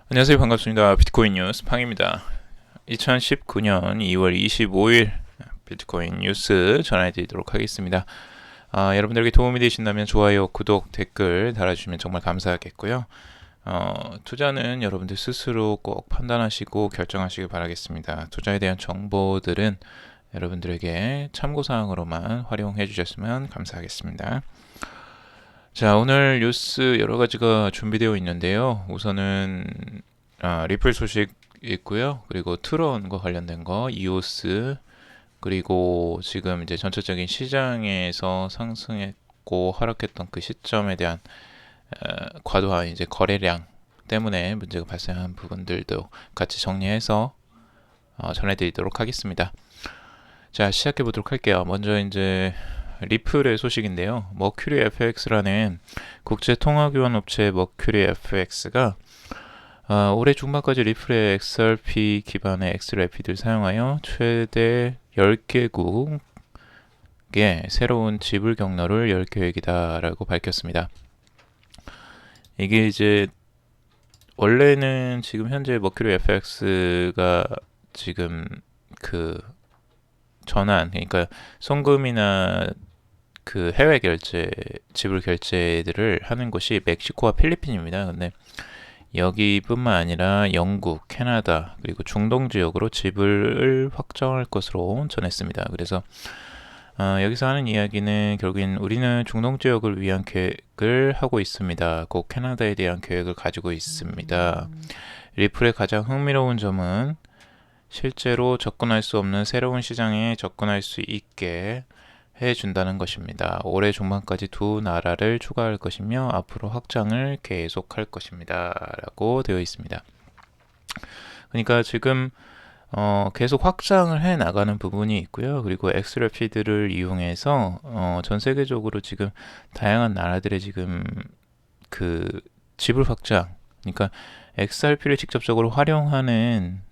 안녕하세요. 반갑습니다. 비트코인 뉴스 팡입니다. 2019년 2월 25일 비트코인 뉴스 전해드리도록 하겠습니다. 여러분들에게 도움이 되신다면 좋아요, 구독, 댓글 달아주시면 정말 감사하겠고요. 투자는 여러분들 스스로 꼭 판단하시고 결정하시길 바라겠습니다. 투자에 대한 정보들은 여러분들에게 참고사항으로만 활용해 주셨으면 감사하겠습니다. 자, 오늘 뉴스 여러 가지가 준비되어 있는데요. 우선은 리플 소식 있고요. 그리고 트론과 관련된 거, 이오스, 그리고 지금 이제 전체적인 시장에서 상승했고 하락했던 그 시점에 대한 과도한 이제 거래량 때문에 문제가 발생한 부분들도 같이 정리해서 전해드리도록 하겠습니다. 자, 시작해 보도록 할게요. 먼저 이제 리플의 소식인데요. 머큐리 FX라는 국제 통화 교환 업체 머큐리 FX가 올해 중반까지 리플의 XRP 기반의 XRP를 사용하여 최대 10개국에 새로운 지불 경로를 열 계획이다라고 밝혔습니다. 이게 이제 원래는 지금 현재 머큐리 FX가 지금 그 전환, 그러니까 송금이나 그 해외 결제, 지불 결제들을 하는 곳이 멕시코와 필리핀입니다. 근데 여기뿐만 아니라 영국, 캐나다, 그리고 중동 지역으로 지불을 확정할 것으로 전했습니다. 그래서 여기서 하는 이야기는 결국엔 우리는 중동 지역을 위한 계획을 하고 있습니다. 곧 캐나다에 대한 계획을 가지고 있습니다. 리플의 가장 흥미로운 점은 실제로 접근할 수 없는 새로운 시장에 접근할 수 있게 해준다는 것입니다. 올해 중반까지 두 나라를 추가할 것이며 앞으로 확장을 계속할 것입니다. 라고 되어 있습니다. 그러니까 지금 계속 확장을 해 나가는 부분이 있고요. 그리고 엑스래피드를 이용해서 전 세계적으로 지금 다양한 나라들의 지금 그 지불 확장, 그러니까 XRP를 직접적으로 활용하는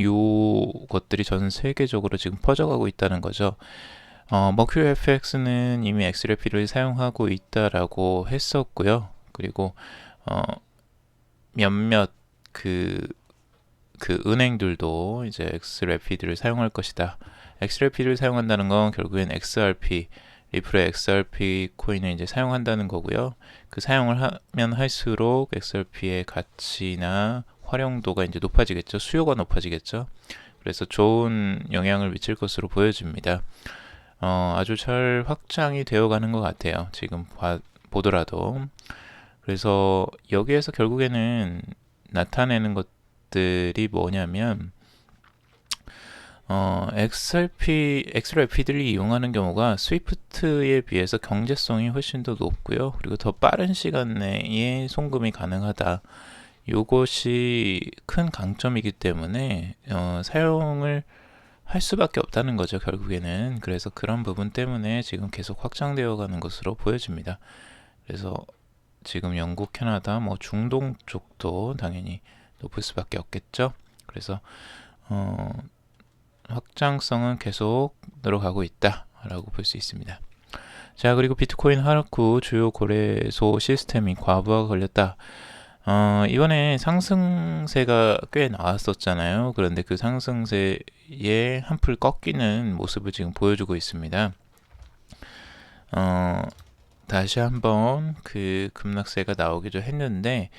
요 것들이 전 세계적으로 지금 퍼져가고 있다는 거죠. 머큐리 FX는 이미 XRP를 사용하고 있다라고 했었고요. 그리고 몇몇 그 은행들도 이제 XRP를 사용할 것이다. XRP를 사용한다는 건 결국엔 XRP, 리플의 XRP 코인을 이제 사용한다는 거고요. 그 사용을 하면 할수록 XRP의 가치나 활용도가 이제 높아지겠죠. 수요가 높아지겠죠. 그래서 좋은 영향을 미칠 것으로 보여집니다. 아주 잘 확장이 되어가는 것 같아요. 지금 보더라도. 그래서 여기에서 결국에는 나타내는 것들이 뭐냐면 XRP들이 이용하는 경우가 스위프트에 비해서 경제성이 훨씬 더 높고요. 그리고 더 빠른 시간 내에 송금이 가능하다. 요것이 큰 강점이기 때문에 사용을 할 수밖에 없다는 거죠, 결국에는. 그래서 그런 부분 때문에 지금 계속 확장되어 가는 것으로 보여집니다. 그래서 지금 영국, 캐나다, 뭐 중동 쪽도 당연히 높을 수밖에 없겠죠. 그래서 확장성은 계속 늘어가고 있다라고 볼 수 있습니다. 자, 그리고 비트코인 하락 후 주요 거래소 시스템이 과부하가 걸렸다. 이번에 상승세가 꽤 나왔었잖아요. 그런데 그 상승세에 한풀 꺾이는 모습을 지금 보여주고 있습니다. 다시 한번 그 급락세가 나오기도 했는데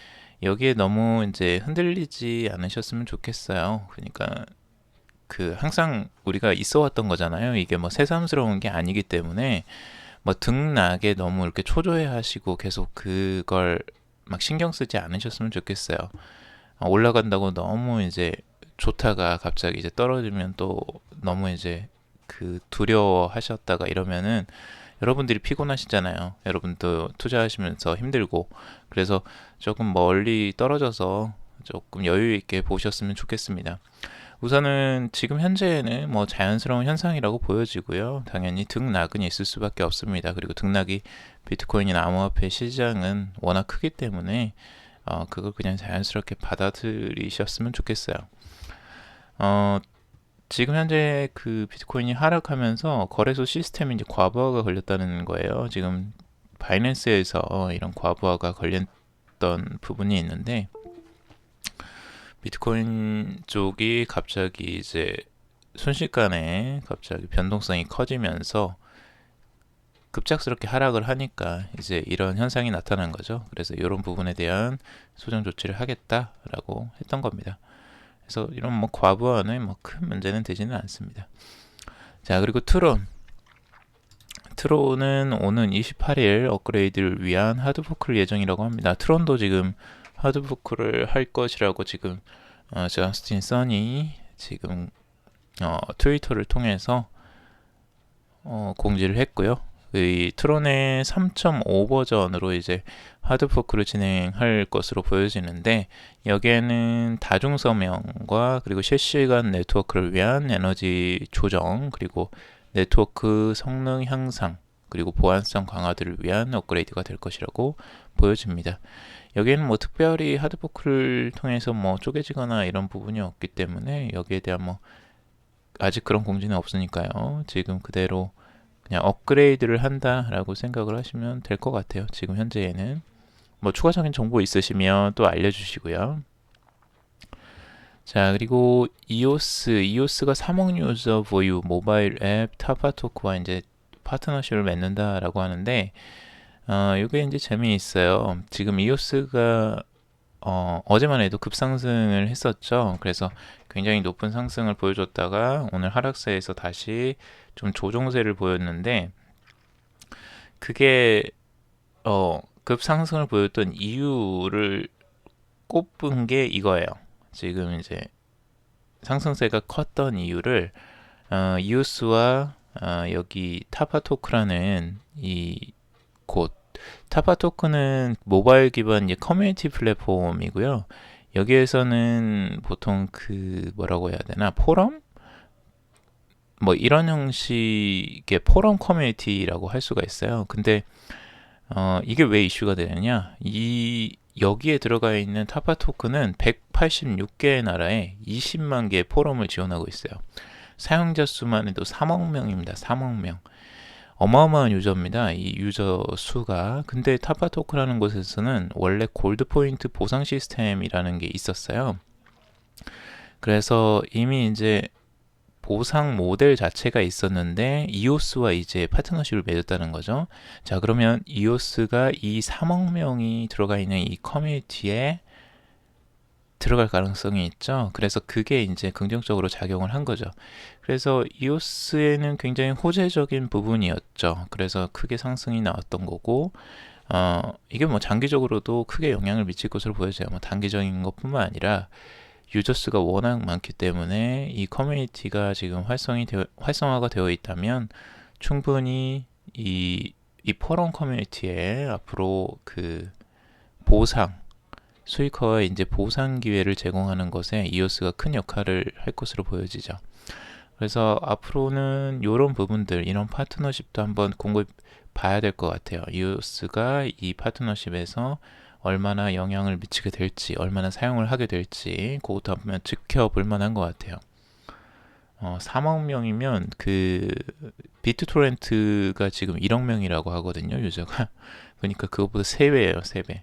여기에 너무 이제 흔들리지 않으셨으면 좋겠어요. 그러니까 그 항상 우리가 있어 왔던 거잖아요. 이게 뭐 새삼스러운 게 아니기 때문에 뭐 등락에 너무 이렇게 초조해 하시고 계속 그걸 막 신경 쓰지 않으셨으면 좋겠어요. 올라간다고 너무 이제 좋다가 갑자기 이제 떨어지면 또 너무 이제 그 두려워하셨다가 이러면은 여러분들이 피곤하시잖아요. 여러분도 투자하시면서 힘들고. 그래서 조금 멀리 떨어져서 조금 여유 있게 보셨으면 좋겠습니다. 우선은 지금 현재는 뭐 자연스러운 현상이라고 보여지고요. 당연히 등락은 있을 수밖에 없습니다. 그리고 등락이 비트코인이나 암호화폐 시장은 워낙 크기 때문에 그걸 그냥 자연스럽게 받아들이셨으면 좋겠어요. 지금 현재 그 비트코인이 하락하면서 거래소 시스템이 이제 과부하가 걸렸다는 거예요. 지금 바이낸스에서 이런 과부하가 걸렸던 부분이 있는데 비트코인 쪽이 갑자기 이제 순식간에 갑자기 변동성이 커지면서 급작스럽게 하락을 하니까 이제 이런 현상이 나타난 거죠. 그래서 이런 부분에 대한 소정 조치를 하겠다라고 했던 겁니다. 그래서 이런 뭐 과부하는 뭐 큰 문제는 되지는 않습니다. 자, 그리고 트론은 오는 28일 업그레이드를 위한 하드포크를 예정이라고 합니다. 트론도 지금 하드포크를 할 것이라고 지금 저스틴 선이 지금 트위터를 통해서 공지를 했고요. 이 트론의 3.5 버전으로 이제 하드포크를 진행할 것으로 보여지는데, 여기에는 다중서명과 그리고 실시간 네트워크를 위한 에너지 조정, 그리고 네트워크 성능 향상, 그리고 보안성 강화들을 위한 업그레이드가 될 것이라고 보여집니다. 여기에는 뭐 특별히 하드포크를 통해서 뭐 쪼개지거나 이런 부분이 없기 때문에 여기에 대한 뭐 아직 그런 공지는 없으니까요. 지금 그대로 그냥 업그레이드를 한다라고 생각을 하시면 될 것 같아요. 지금 현재에는 뭐 추가적인 정보 있으시면 또 알려주시고요. 자, 그리고 이오스가 3억 유저 보유 모바일 앱 타파토크와 이제 파트너십을 맺는다라고 하는데, 이게 이제 재미있어요. 지금 이오스가 어제만 해도 급상승을 했었죠. 그래서 굉장히 높은 상승을 보여줬다가 오늘 하락세에서 다시 좀 조정세를 보였는데, 그게 급상승을 보였던 이유를 꼽은 게 이거예요. 지금 이제 상승세가 컸던 이유를 이오스와 여기 타파토크라는 이 곳, 타파토크는 모바일 기반 커뮤니티 플랫폼이고요. 여기에서는 보통 그 뭐라고 해야 되나, 포럼? 뭐 이런 형식의 포럼 커뮤니티라고 할 수가 있어요. 근데 이게 왜 이슈가 되느냐? 여기에 들어가 있는 타파토크는 186개의 나라에 20만 개의 포럼을 지원하고 있어요. 사용자 수만 해도 3억 명입니다. 3억 명. 어마어마한 유저입니다. 이 유저 수가. 근데 타파토크라는 곳에서는 원래 골드 포인트 보상 시스템이라는 게 있었어요. 그래서 이미 이제 보상 모델 자체가 있었는데 이오스와 이제 파트너십을 맺었다는 거죠. 자, 그러면 이오스가 이 3억 명이 들어가 있는 이 커뮤니티에 들어갈 가능성이 있죠. 그래서 그게 이제 긍정적으로 작용을 한 거죠. 그래서 이오스에는 굉장히 호재적인 부분이었죠. 그래서 크게 상승이 나왔던 거고, 이게 뭐 장기적으로도 크게 영향을 미칠 것으로 보여져요. 뭐 단기적인 것뿐만 아니라 유저 수가 워낙 많기 때문에 이 커뮤니티가 지금 활성화가 되어 있다면 충분히 이 포럼 커뮤니티에 앞으로 그 수익화와 이제 보상 기회를 제공하는 것에 이오스가 큰 역할을 할 것으로 보여지죠. 그래서 앞으로는 이런 부분들, 이런 파트너십도 한번 공급해 봐야 될 것 같아요. 이오스가 이 파트너십에서 얼마나 영향을 미치게 될지, 얼마나 사용을 하게 될지, 그것도 한번 지켜볼 만한 것 같아요. 3억 명이면 그 비트토렌트가 지금 1억 명이라고 하거든요, 유저가. 그러니까 그것보다 3배예요, 3배.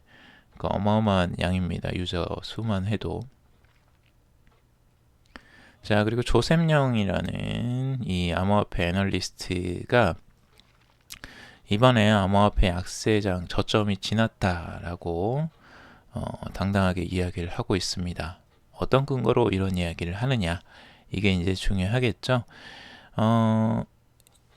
그러니까 어마어마한 양입니다, 유저 수만 해도. 자, 그리고 조셉영이라는 이 암호화폐 애널리스트가 이번에 암호화폐 약세장 저점이 지났다라고 당당하게 이야기를 하고 있습니다. 어떤 근거로 이런 이야기를 하느냐, 이게 이제 중요하겠죠.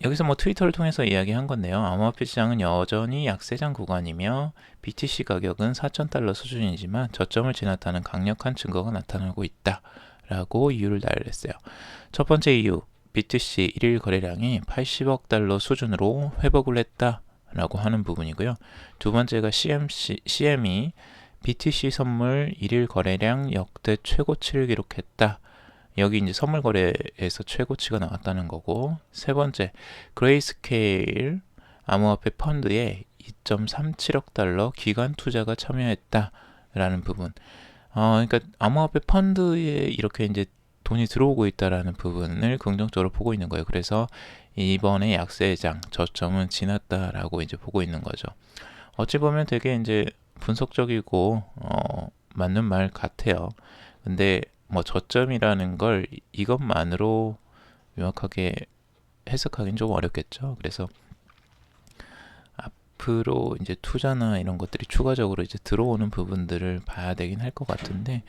여기서 뭐 트위터를 통해서 이야기한 건데요. 암호화폐 시장은 여전히 약세장 구간이며 BTC 가격은 4,000달러 수준이지만 저점을 지났다는 강력한 증거가 나타나고 있다 라고 이유를 나열했어요. 첫 번째 이유, BTC 1일 거래량이 80억 달러 수준으로 회복을 했다 라고 하는 부분이고요. 두 번째가 CME BTC 선물 1일 거래량 역대 최고치를 기록했다. 여기 이제 선물 거래에서 최고치가 나왔다는 거고, 세 번째, 그레이스케일 암호화폐 펀드에 2.37억 달러 기관 투자가 참여했다 라는 부분. 그러니까 암호화폐 펀드에 이렇게 이제 돈이 들어오고 있다라는 부분을 긍정적으로 보고 있는 거예요. 그래서 이번에 약세장 저점은 지났다라고 이제 보고 있는 거죠. 어찌 보면 되게 이제 분석적이고 맞는 말 같아요. 근데 뭐 저점이라는 걸 이것만으로 명확하게 해석하기는 좀 어렵겠죠. 그래서 앞으로 이제 투자나 이런 것들이 추가적으로 이제 들어오는 부분들을 봐야 되긴 할 것 같은데,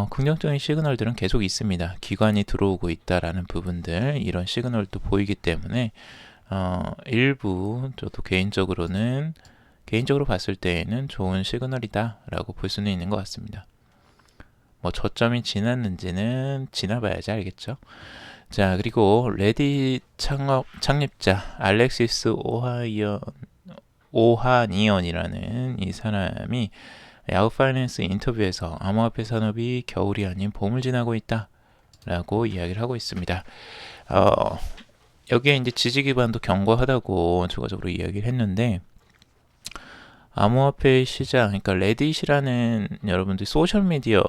긍정적인 시그널들은 계속 있습니다. 기관이 들어오고 있다라는 부분들, 이런 시그널도 보이기 때문에 일부 저도 개인적으로 봤을 때에는 좋은 시그널이다라고 볼 수는 있는 것 같습니다. 뭐 저점이 지났는지는 지나봐야지 알겠죠. 자, 그리고 레딧 창립자 알렉시스 오하니언이라는 이 사람이 야후 파이낸스 인터뷰에서 암호화폐 산업이 겨울이 아닌 봄을 지나고 있다 라고 이야기를 하고 있습니다. 여기에 이제 지지 기반도 견고하다고 추가적으로 이야기를 했는데, 암호화폐 시장, 그러니까 레딧이라는 여러분들 소셜미디어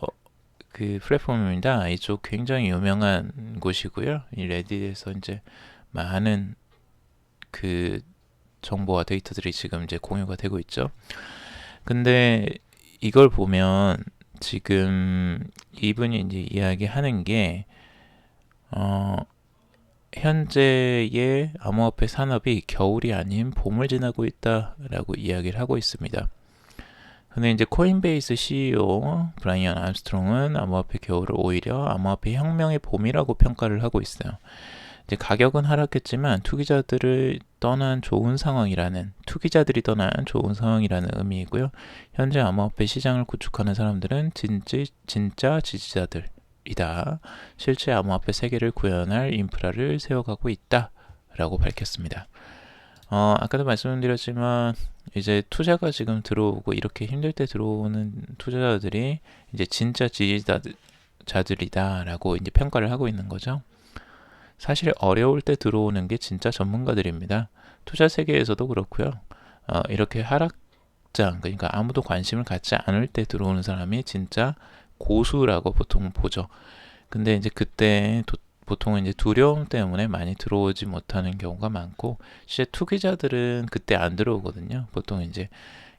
그 플랫폼입니다. 이쪽 굉장히 유명한 곳이고요. 이 레딧에서 이제 많은 그 정보와 데이터들이 지금 이제 공유가 되고 있죠. 근데 이걸 보면 지금 이분이 이제 이야기하는 게 현재의 암호화폐 산업이 겨울이 아닌 봄을 지나고 있다라고 이야기를 하고 있습니다. 근데 이제 코인베이스 CEO 브라이언 암스트롱은 암호화폐 겨울을 오히려 암호화폐 혁명의 봄이라고 평가를 하고 있어요. 이제 가격은 하락했지만 투기자들이 떠난 좋은 상황이라는 의미이고요. 현재 암호화폐 시장을 구축하는 사람들은 진짜 지지자들이다. 실제 암호화폐 세계를 구현할 인프라를 세워가고 있다라고 밝혔습니다. 아까도 말씀드렸지만 이제 투자가 지금 들어오고 이렇게 힘들 때 들어오는 투자자들이 이제 진짜 지지자들이다라고 이제 평가를 하고 있는 거죠. 사실 어려울 때 들어오는 게 진짜 전문가들입니다. 투자 세계에서도 그렇고요. 이렇게 하락장, 그러니까 아무도 관심을 갖지 않을 때 들어오는 사람이 진짜 고수라고 보통 보죠. 근데 이제 그때 보통은 이제 두려움 때문에 많이 들어오지 못하는 경우가 많고, 실제 투기자들은 그때 안 들어오거든요. 보통 이제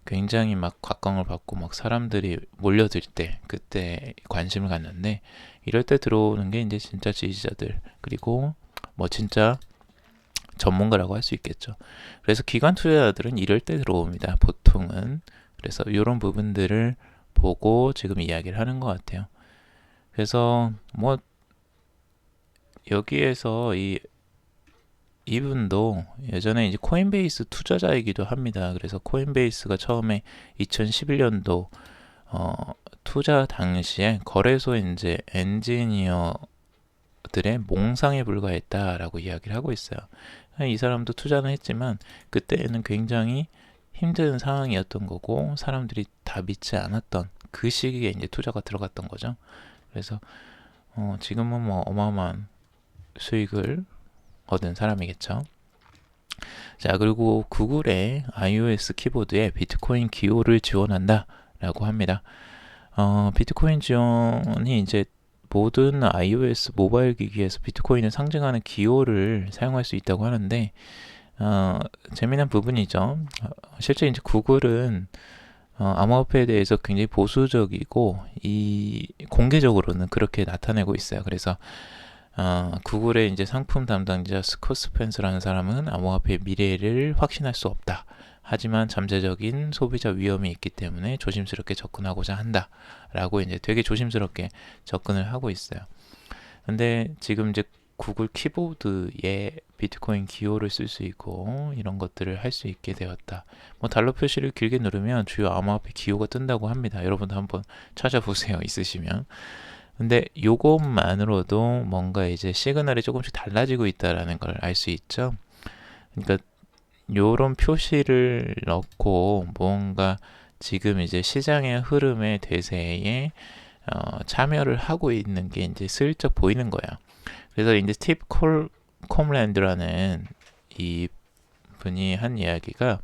굉장히 막 곽광을 받고 막 사람들이 몰려들 때 그때 관심을 갖는데, 이럴 때 들어오는 게 이제 진짜 지지자들, 그리고 뭐 진짜 전문가라고 할 수 있겠죠. 그래서 기관 투자자들은 이럴 때 들어옵니다. 보통은. 그래서 이런 부분들을 보고 지금 이야기를 하는 것 같아요. 그래서 뭐 여기에서 이분도 예전에 이제 코인베이스 투자자이기도 합니다. 그래서 코인베이스가 처음에 2011년도 투자 당시에 거래소 이제 엔지니어들의 몽상에 불과했다라고 이야기를 하고 있어요. 이 사람도 투자는 했지만 그때는 굉장히 힘든 상황이었던 거고, 사람들이 다 믿지 않았던 그 시기에 이제 투자가 들어갔던 거죠. 그래서 지금은 뭐 어마어마한 수익을 얻은 사람이겠죠. 자, 그리고 구글의 iOS 키보드에 비트코인 기호를 지원한다 라고 합니다. 비트코인 지원이 이제 모든 iOS 모바일 기기에서 비트코인을 상징하는 기호를 사용할 수 있다고 하는데, 재미난 부분이죠. 실제 이제 구글은 암호화폐에 대해서 굉장히 보수적이고 공개적으로는 그렇게 나타내고 있어요. 그래서 구글의 이제 상품 담당자 스콧 스펜서라는 사람은 암호화폐의 미래를 확신할 수 없다. 하지만 잠재적인 소비자 위험이 있기 때문에 조심스럽게 접근하고자 한다. 라고 이제 되게 조심스럽게 접근을 하고 있어요. 근데 지금 이제 구글 키보드에 비트코인 기호를 쓸 수 있고 이런 것들을 할 수 있게 되었다. 뭐 달러 표시를 길게 누르면 주요 암호화폐 기호가 뜬다고 합니다. 여러분도 한번 찾아보세요. 있으시면. 근데 요것만으로도 뭔가 이제 시그널이 조금씩 달라지고 있다라는 걸 알 수 있죠. 그러니까 요런 표시를 넣고 뭔가 지금 이제 시장의 흐름의 대세에 참여를 하고 있는 게 이제 슬쩍 보이는 거예요. 그래서 이제 스티브 콤랜드라는 이 분이 한 이야기가,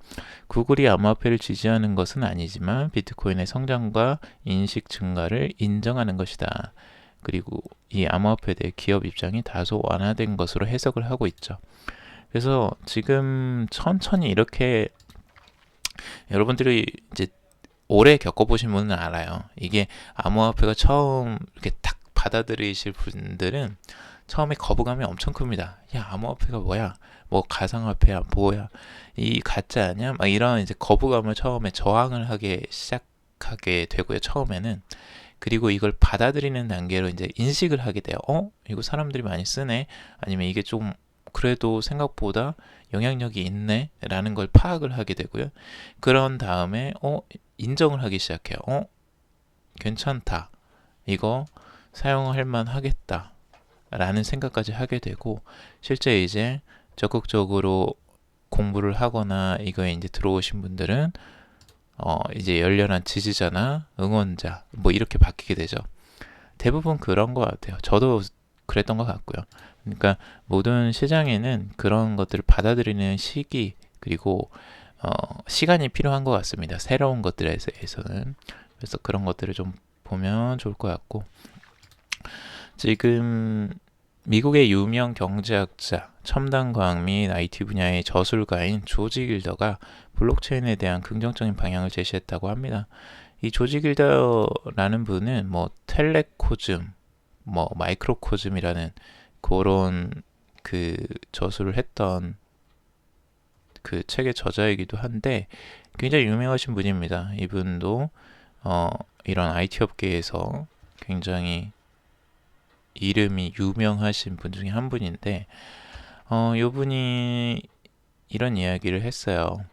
구글이 암호화폐를 지지하는 것은 아니지만 비트코인의 성장과 인식 증가를 인정하는 것이다. 그리고 이 암호화폐에 대해 기업 입장이 다소 완화된 것으로 해석을 하고 있죠. 그래서 지금 천천히 이렇게 여러분들이 이제 오래 겪어보신 분은 알아요. 이게 암호화폐가 처음 이렇게 딱 받아들이실 분들은 처음에 거부감이 엄청 큽니다. 야, 암호화폐가 뭐야? 뭐 가상화폐야? 뭐야? 이 가짜 아니야? 막 이런 이제 거부감을 처음에 저항을 하게 시작하게 되고요. 처음에는. 그리고 이걸 받아들이는 단계로 이제 인식을 하게 돼요. 이거 사람들이 많이 쓰네? 아니면 이게 좀 그래도 생각보다 영향력이 있네? 라는 걸 파악을 하게 되고요. 그런 다음에, 인정을 하기 시작해요. 괜찮다. 이거 사용할 만 하겠다. 라는 생각까지 하게 되고, 실제 이제 적극적으로 공부를 하거나 이거에 이제 들어오신 분들은 이제 열렬한 지지자나 응원자 뭐 이렇게 바뀌게 되죠. 대부분 그런 것 같아요. 저도 그랬던 것 같고요. 그러니까 모든 시장에는 그런 것들을 받아들이는 시기 그리고 시간이 필요한 것 같습니다. 새로운 것들에 대해서는. 그래서 그런 것들을 좀 보면 좋을 것 같고, 지금 미국의 유명 경제학자, 첨단과학 및 IT 분야의 저술가인 조지 길더가 블록체인에 대한 긍정적인 방향을 제시했다고 합니다. 이 조지 길더라는 분은 뭐 텔레코즘, 뭐 마이크로코즘이라는 그런 그 저술을 했던 그 책의 저자이기도 한데 굉장히 유명하신 분입니다. 이분도 이런 IT 업계에서 굉장히 이름이 유명하신 분 중에 한 분인데 이분이 이런 이야기를 했어요.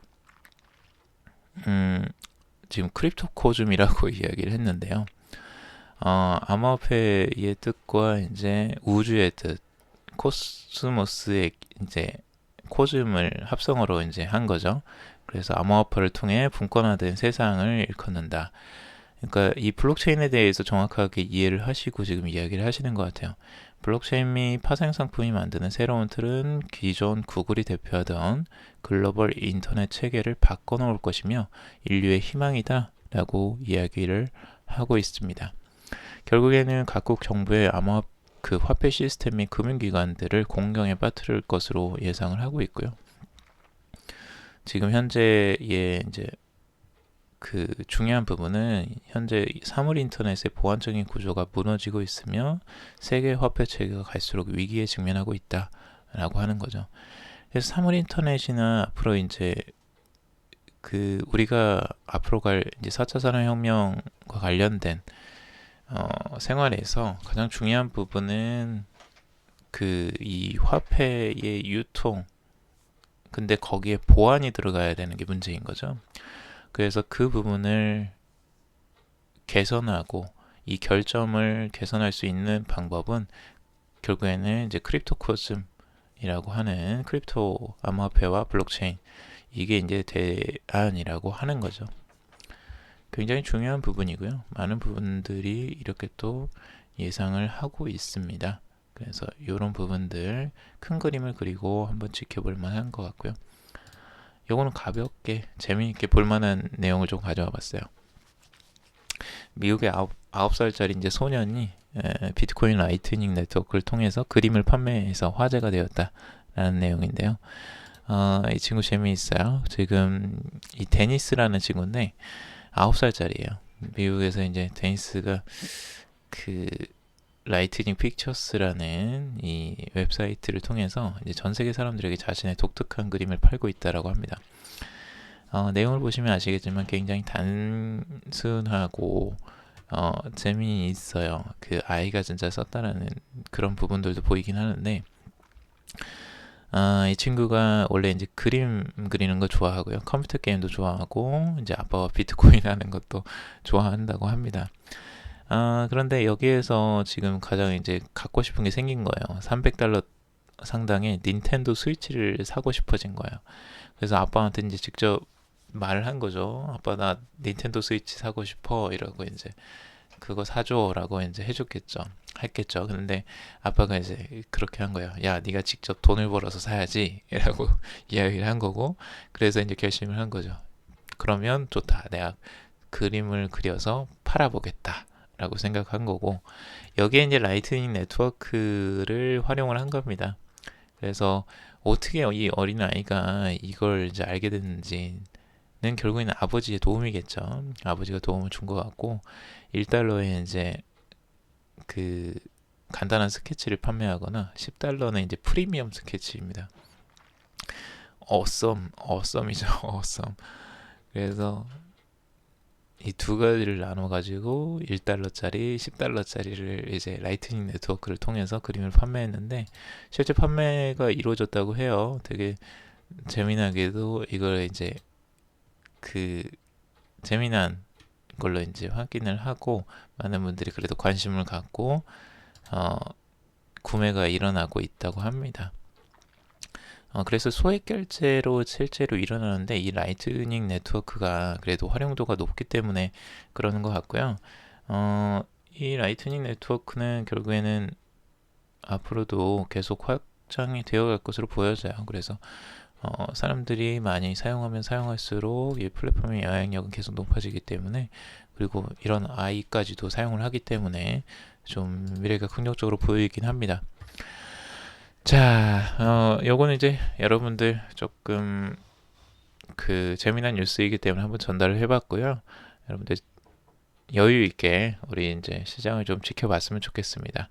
지금 크립토코즘이라고 이야기를 했는데요. 암호화폐의 뜻과 이제 우주의 뜻, 코스모스의 이제 코즘을 합성어로 이제 한 거죠. 그래서 암호화폐를 통해 분권화된 세상을 일컫는다. 그러니까 이 블록체인에 대해서 정확하게 이해를 하시고 지금 이야기를 하시는 것 같아요. 블록체인 및 파생 상품이 만드는 새로운 틀은 기존 구글이 대표하던 글로벌 인터넷 체계를 바꿔놓을 것이며 인류의 희망이다 라고 이야기를 하고 있습니다. 결국에는 각국 정부의 그 화폐 시스템 및 금융기관들을 공경에 빠뜨릴 것으로 예상을 하고 있고요. 지금 현재의 이제 그 중요한 부분은 현재 사물 인터넷의 보안적인 구조가 무너지고 있으며 세계 화폐 체계가 갈수록 위기에 직면하고 있다라고 하는 거죠. 그래서 사물 인터넷이나 앞으로 이제 그 우리가 앞으로 갈 이제 4차 산업혁명과 관련된 생활에서 가장 중요한 부분은 그 이 화폐의 유통, 근데 거기에 보안이 들어가야 되는 게 문제인 거죠. 그래서 그 부분을 개선하고 이 결점을 개선할 수 있는 방법은 결국에는 이제 크립토코즘이라고 하는 크립토 암호화폐와 블록체인, 이게 이제 대안이라고 하는 거죠. 굉장히 중요한 부분이고요. 많은 부분들이 이렇게 또 예상을 하고 있습니다. 그래서 이런 부분들 큰 그림을 그리고 한번 지켜볼 만한 것 같고요. 요거는 가볍게 재미있게 볼만한 내용을 좀 가져와 봤어요. 미국의 9살짜리 이제 소년이 비트코인 라이트닝 네트워크를 통해서 그림을 판매해서 화제가 되었다라는 내용인데요. 이 친구 재미있어요. 지금 이 데니스라는 친구인데 9살짜리예요. 미국에서 이제 데니스가 그 라이트닝 픽처스라는 이 웹사이트를 통해서 이제 전 세계 사람들에게 자신의 독특한 그림을 팔고 있다라고 합니다. 내용을 보시면 아시겠지만 굉장히 단순하고 재미있어요. 그 아이가 진짜 썼다라는 그런 부분들도 보이긴 하는데 이 친구가 원래 이제 그림 그리는 거 좋아하고요. 컴퓨터 게임도 좋아하고 이제 아빠와 비트코인 하는 것도 좋아한다고 합니다. 그런데 여기에서 지금 가장 이제 갖고 싶은 게 생긴 거예요. $300 상당의 닌텐도 스위치를 사고 싶어진 거예요. 그래서 아빠한테 이제 직접 말을 한 거죠. 아빠 나 닌텐도 스위치 사고 싶어 이러고 이제 그거 사줘라고 이제 해줬겠죠. 했겠죠. 근데 아빠가 이제 그렇게 한 거예요. 야, 네가 직접 돈을 벌어서 사야지 이라고 이야기를 한 거고, 그래서 이제 결심을 한 거죠. 그러면 좋다. 내가 그림을 그려서 팔아보겠다 라고 생각한 거고, 여기에 이제 라이트닝 네트워크를 활용을 한 겁니다. 그래서 어떻게 이 어린아이가 이걸 이제 알게 됐는지 결국에는 아버지의 도움이겠죠. 아버지가 도움을 준 것 같고 1달러에 이제 그 간단한 스케치를 판매하거나 10달러는 이제 프리미엄 스케치입니다. 어썸이죠. 어썸. 그래서 이 두 가지를 나눠 가지고 1달러짜리, 10달러짜리를 이제 라이트닝 네트워크를 통해서 그림을 판매했는데 실제 판매가 이루어졌다고 해요. 되게 재미나게도 이걸 이제 그 재미난 걸로 이제 확인을 하고 많은 분들이 그래도 관심을 갖고 구매가 일어나고 있다고 합니다. 그래서 소액 결제로 실제로 일어나는데 이 라이트닝 네트워크가 그래도 활용도가 높기 때문에 그러는 것 같고요. 이 라이트닝 네트워크는 결국에는 앞으로도 계속 확장이 되어갈 것으로 보여져요. 그래서 사람들이 많이 사용하면 사용할수록 이 플랫폼의 영향력은 계속 높아지기 때문에 그리고 이런 AI까지도 사용을 하기 때문에 좀 미래가 긍정적으로 보이긴 합니다. 자, 요거는 이제 여러분들 조금 그 재미난 뉴스이기 때문에 한번 전달을 해봤고요. 여러분들 여유 있게 우리 이제 시장을 좀 지켜봤으면 좋겠습니다.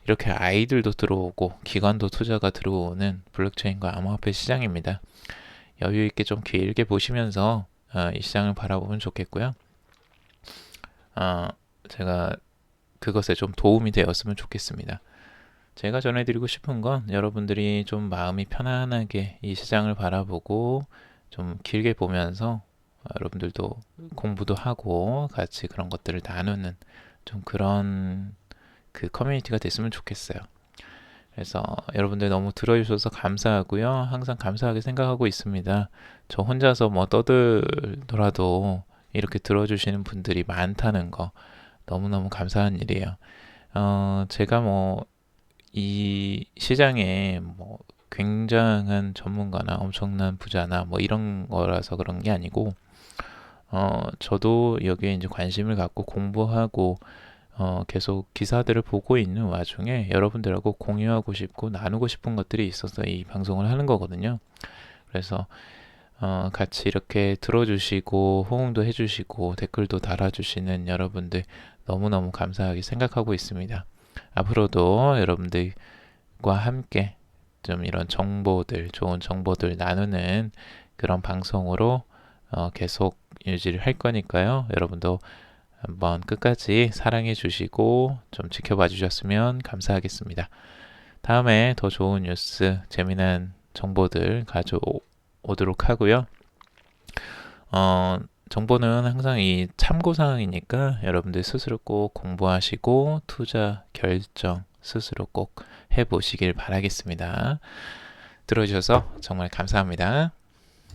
이렇게 아이들도 들어오고 기관도 투자가 들어오는 블록체인과 암호화폐 시장입니다. 여유 있게 좀 길게 보시면서 이 시장을 바라보면 좋겠고요. 제가 그것에 좀 도움이 되었으면 좋겠습니다. 제가 전해드리고 싶은 건 여러분들이 좀 마음이 편안하게 이 시장을 바라보고 좀 길게 보면서 여러분들도 공부도 하고 같이 그런 것들을 나누는 좀 그런 그 커뮤니티가 됐으면 좋겠어요. 그래서 여러분들 너무 들어주셔서 감사하고요. 항상 감사하게 생각하고 있습니다. 저 혼자서 뭐 떠들더라도 이렇게 들어주시는 분들이 많다는 거 너무너무 감사한 일이에요. 제가 뭐 이 시장에 뭐 굉장한 전문가나 엄청난 부자나 뭐 이런 거라서 그런 게 아니고 저도 여기에 이제 관심을 갖고 공부하고 계속 기사들을 보고 있는 와중에 여러분들하고 공유하고 싶고 나누고 싶은 것들이 있어서 이 방송을 하는 거거든요. 그래서 같이 이렇게 들어주시고 호응도 해주시고 댓글도 달아주시는 여러분들 너무너무 감사하게 생각하고 있습니다. 앞으로도 여러분들과 함께 좀 이런 정보들, 좋은 정보들 나누는 그런 방송으로 계속 유지를 할 거니까요. 여러분도 한번 끝까지 사랑해 주시고 좀 지켜봐 주셨으면 감사하겠습니다. 다음에 더 좋은 뉴스, 재미난 정보들 가져오도록 하고요. 정보는 항상 이 참고사항이니까 여러분들 스스로 꼭 공부하시고 투자 결정 스스로 꼭 해보시길 바라겠습니다. 들어주셔서 정말 감사합니다.